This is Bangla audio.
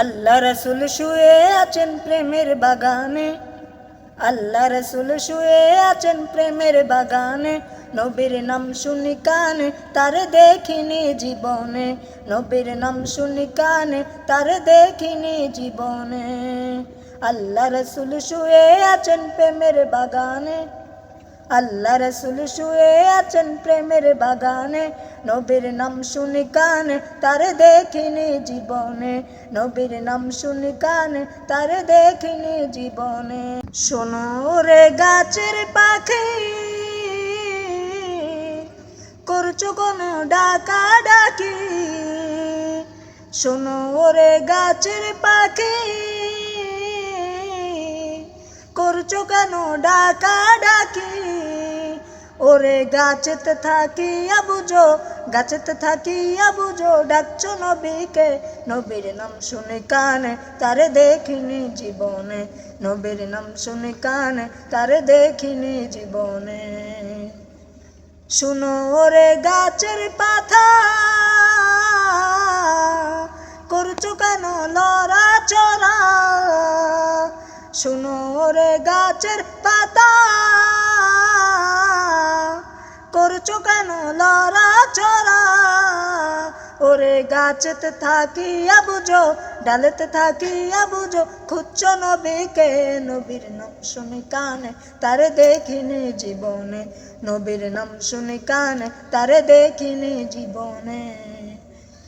আল্লাহ রসুল শুয়ে আছেন প্রেমের বাগানে, আল্লাহ রসুল শুয়ে আছেন প্রেমের বাগানে। নবীর নাম শুনি কানে তার দেখিনি জীবনে, নবীর নাম শুনি কানে তার দেখিনি জীবনে। আল্লাহ রসুল শুয়ে আছেন প্রেমের বাগানে, আল্লাহ রসুল শুয়ে আছেন প্রেমের বাগানে। নবীর নাম শুনি কানে তার দেখিনি জীবনে, নবীর নাম শুনি কানে তার দেখিনি জীবনে। শোনো রে গাছের পাখি, করছো কোনো ডাকা ডাকি। শোনো রে গাছের পাখি, করছো কেন ডাকা ডাকি। ওরে গাছেতে থাকিয়া বুঝো, গাছেতে থাকিয়া বুঝো, ডাকছো নবীকে। নবীর নাম শুনে কানে তারে দেখিনি জীবনে, নবীর নাম শুনে কানে তারে দেখিনি জীবনে। শুনো ওরে গাছের পাতা, করছো কেন লড়াচড়া। শুনো রে গাছের পাতা, করছো কেন লড়াচড়া। ওরে গাছেতে থাকিয়া বুঝো, ডালেতে থাকিয়া বুঝো, খুঁজছো নবীকে। নবীর নাম শুনি কানে তারে দেখিনি জীবনে, নবীর নাম শুনি কানে তারে দেখিনি জীবনে।